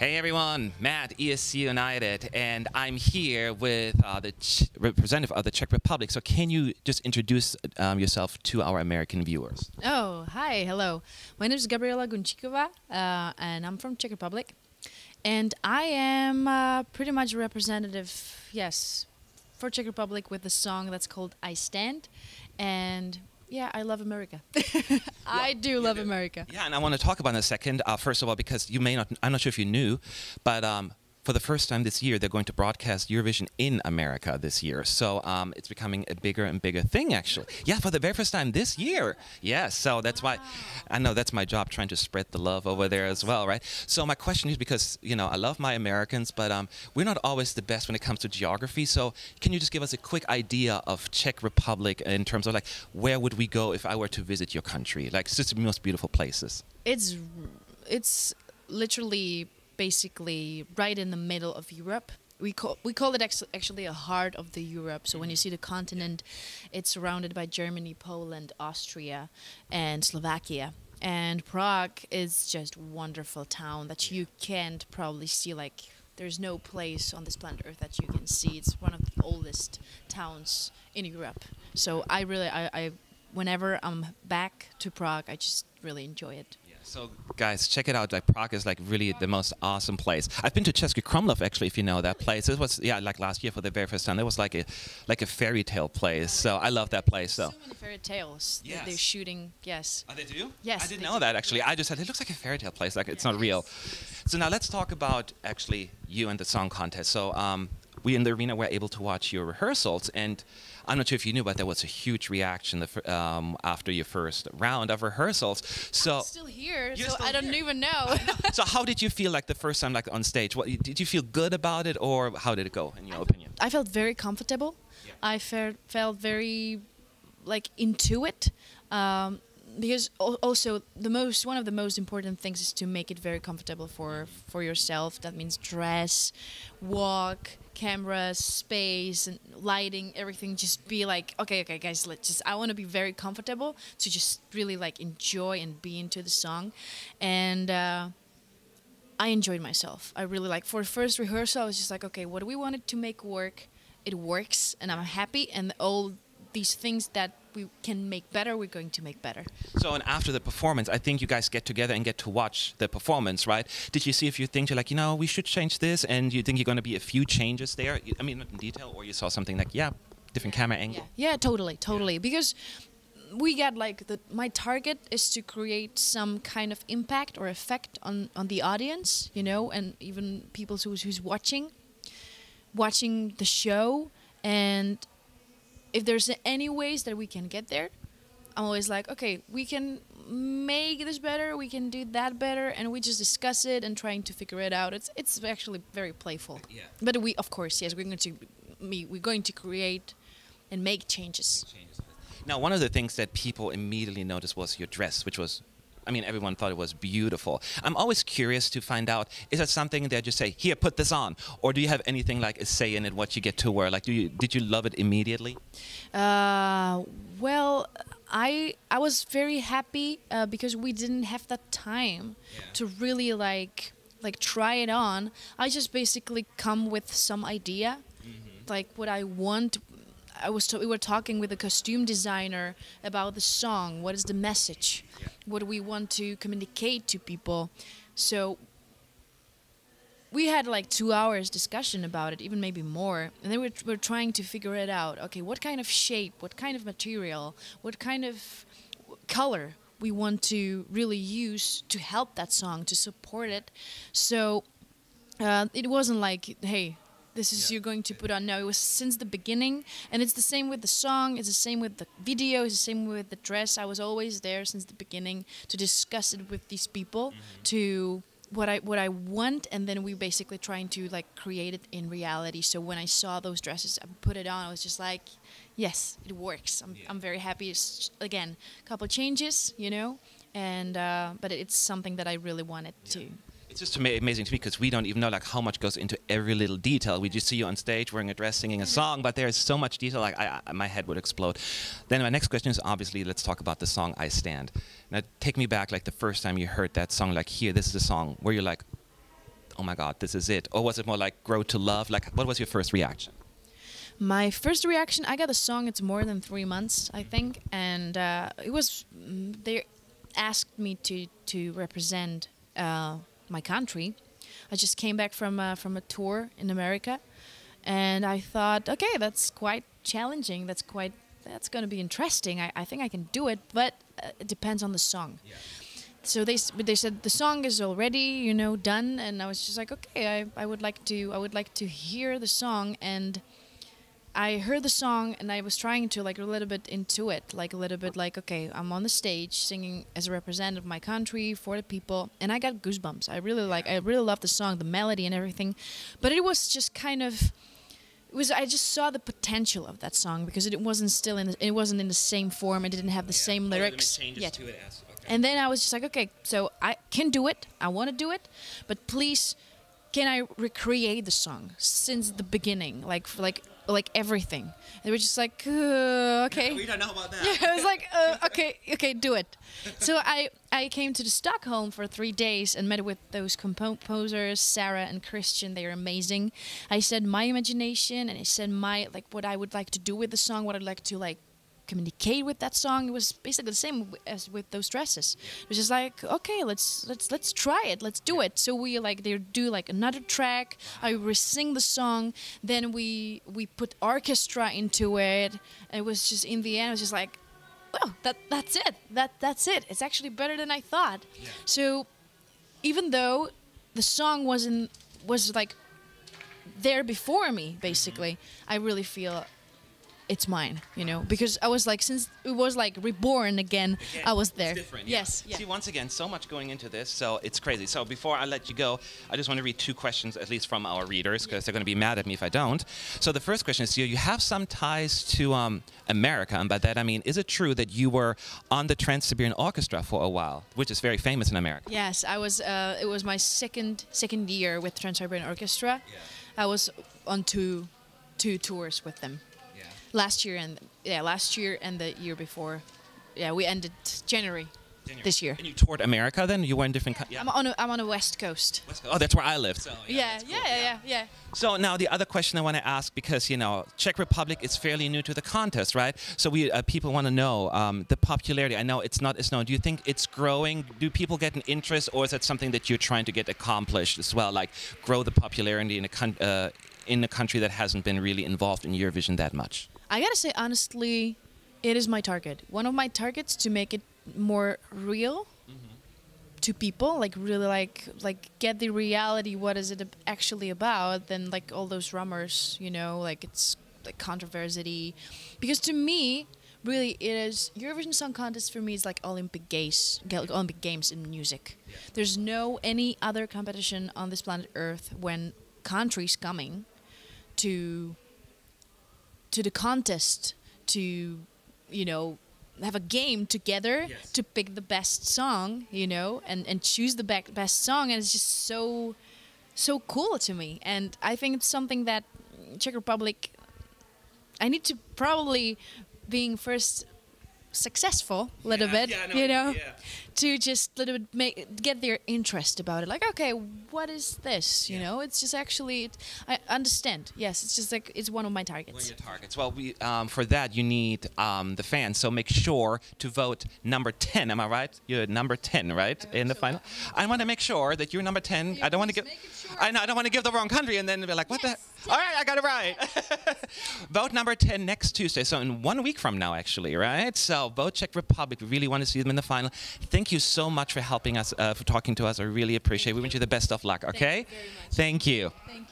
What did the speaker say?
Hey everyone, Matt, ESC United, and I'm here with the representative of the Czech Republic. So can you just introduce yourself to our American viewers? Oh, hi, hello. My name is Gabriela Gunčíková, and I'm from Czech Republic. And I am pretty much a representative, yes, for Czech Republic with a song that's called I Stand. And yeah, I love America. I do love America. Yeah, and I want to talk about it in a second. First of all, because you may not, I'm not sure if you knew, but for the first time this year, they're going to broadcast Eurovision in America this year. So it's becoming a bigger and bigger thing, actually. Yeah, for the very first time this year. Yes, so that's why, I know that's my job, trying to spread the love over there as well, right? So my question is, because, you know, I love my Americans, but we're not always the best when it comes to geography. So can you just give us a quick idea of Czech Republic in terms of, like, where would we go if I were to visit your country? Like, it's just the most beautiful places. It's literally basically right in the middle of Europe. We call it actually a heart of the Europe. So when you see the continent, it's surrounded by Germany, Poland, Austria, and Slovakia. And Prague is just a wonderful town that you can't probably see. Like, there's no place on this planet Earth that you can see. It's one of the oldest towns in Europe. So I whenever I'm back to Prague, I just really enjoy it. So guys, check it out. Like, Prague is like really the most awesome place. I've been to Český Krumlov, actually, if you know that place. It was, yeah, like last year for the very first time. It was like a fairy tale place. So I love that place. So many fairy tales. Yes. They're shooting. Yes. Oh, they do? Yes. I didn't know that, actually. I just said it looks like a fairy tale place. Like, it's not real. So now let's talk about actually you and the song contest. So we in the arena were able to watch your rehearsals, and I'm not sure if you knew, but there was a huge reaction after your first round of rehearsals. So I'm still here, You're so still I don't here. even know. So how did you feel like the first time, like on stage? Did you feel good about it, or how did it go, in your opinion? I felt very comfortable. Yeah. I felt very like into it. Because also one of the most important things is to make it very comfortable for yourself. That means dress, walk, cameras, space, and lighting, everything. Just be like, okay, guys, I want to be very comfortable to just really like enjoy and be into the song, and I enjoyed myself. I really like, for first rehearsal, I was just like, okay, what do we want it to make work? It works, and I'm happy, and all these things that we can make better, we're going to make better. So, and after the performance, I think you guys get together and get to watch the performance, right? Did you see a few things you're like, you know, we should change this, and you think you're going to be a few changes there? I mean, not in detail, or you saw something like, yeah, different camera angle? Yeah, totally. Because we got like, my target is to create some kind of impact or effect on the audience, you know, and even people who's watching the show. And if there's any ways that we can get there, I'm always like, okay, we can make this better, we can do that better, and we just discuss it and trying to figure it out. It's actually very playful. Yeah. But we, of course, yes, we're going to create and make changes. Now, one of the things that people immediately noticed was your dress, which was, I mean, everyone thought it was beautiful. I'm always curious to find out, is that something that you say, here, put this on? Or do you have anything like a say in it, what you get to wear? Like, did you love it immediately? Well, I was very happy because we didn't have that time to really like try it on. I just basically come with some idea, like what I want. We were talking with a costume designer about the song. What is the message? Yeah. What do we want to communicate to people? So we had like 2 hours discussion about it, even maybe more. And then we're trying to figure it out. Okay, what kind of shape, what kind of material, what kind of color we want to really use to help that song, to support it. So it wasn't like, hey, this is you're going to put on. No, it was since the beginning, and it's the same with the song, it's the same with the video, it's the same with the dress. I was always there since the beginning to discuss it with these people, to what I want, and then we basically trying to like create it in reality. So when I saw those dresses, I put it on, I was just like, yes, it works. I'm very happy. It's, again, a couple changes, you know, and but it's something that I really wanted to. It's just amazing to me, because we don't even know like how much goes into every little detail. We just see you on stage wearing a dress, singing a song, but there's so much detail, like my head would explode. Then my next question is, obviously, let's talk about the song I Stand. Now take me back, like the first time you heard that song, like, here, this is the song, where you're like, oh my God, this is it? Or was it more like Grow to Love? Like, what was your first reaction? My first reaction, I got the song. It's more than 3 months, I think, and it was they asked me to represent my country. I just came back from a tour in America, and I thought, okay, that's quite challenging. That's going to be interesting. I think I can do it, but it depends on the song. Yeah. So they said the song is already done, and I was just like, okay, I would like to hear the song. And I heard the song, and I was trying to like a little bit into it, like a little bit like, okay, I'm on the stage singing as a representative of my country for the people, and I got goosebumps. I really love the song, the melody and everything, but it was just kind of, I just saw the potential of that song because it wasn't in the same form. It didn't have the same lyrics yet. To it And then I was just like, okay, so I can do it. I want to do it, but please, can I recreate the song since the beginning, like everything? They were just like, okay. We don't know about that. Yeah, I was like, okay, do it. So I came to Stockholm for 3 days and met with those composers, Sarah and Christian. They are amazing. I said my imagination, and I said what I would like to do with the song, what I'd like to communicate with that song. It was basically the same as with those dresses. It was just like, okay, let's try it, let's do it. So we they do another track. I sing the song, then we put orchestra into it. And it was just, in the end, it was just like, well, that's it. That's it. It's actually better than I thought. Yeah. So even though the song was there before me, basically, I really feel it's mine, because I was since it was reborn again, I was there. It's different, yeah. Yes. Yeah. See, once again, so much going into this, so it's crazy. So before I let you go, I just want to read 2 questions, at least from our readers, because they're going to be mad at me if I don't. So the first question is, you have some ties to America, and by that I mean, is it true that you were on the Trans-Siberian Orchestra for a while, which is very famous in America? Yes, I was. It was my second year with Trans-Siberian Orchestra. Yeah. I was on two tours with them. Last year and the year before. Yeah, we ended January. This year. And you toured America then? You were in different countries? Yeah. I'm on the West Coast. Oh, that's where I live. So, yeah. So now the other question I want to ask, because Czech Republic is fairly new to the contest, right? So people want to know the popularity. I know it's not as known. Do you think it's growing? Do people get an interest, or is that something that you're trying to get accomplished as well, like grow the popularity in a country that hasn't been really involved in Eurovision that much? I gotta say, honestly, it is my target. One of my targets, to make it more real to people, really get the reality. What is it actually about? Than all those rumors, it's controversy. Because to me, really, it is Eurovision Song Contest. For me, is Olympic Games in music. Yeah. There's no any other competition on this planet Earth when countries coming to the contest to have a game together. Yes. To pick the best song, and choose the best song, and it's just so cool to me. And I think it's something that Czech Republic, I need to probably being first successful a little bit, to just a little bit get their interest about it. Okay, what is this? It's just actually, I understand. Yes, it's just it's one of my targets. One of your targets. Well, we for that you need the fans. So make sure to vote number 10. Am I right? You're number 10, right, in the final. I want to make sure that you're number 10. I don't want to give. I know I don't want to give the wrong country and then be like, what the. All right, I got it right. Vote number 10 next Tuesday. So in 1 week from now, actually, right? So vote Czech Republic. We really want to see them in the final. Thank you so much for helping us, for talking to us. I really appreciate it. We wish you the best of luck, okay? Thank you very much. Thank you. Thank you.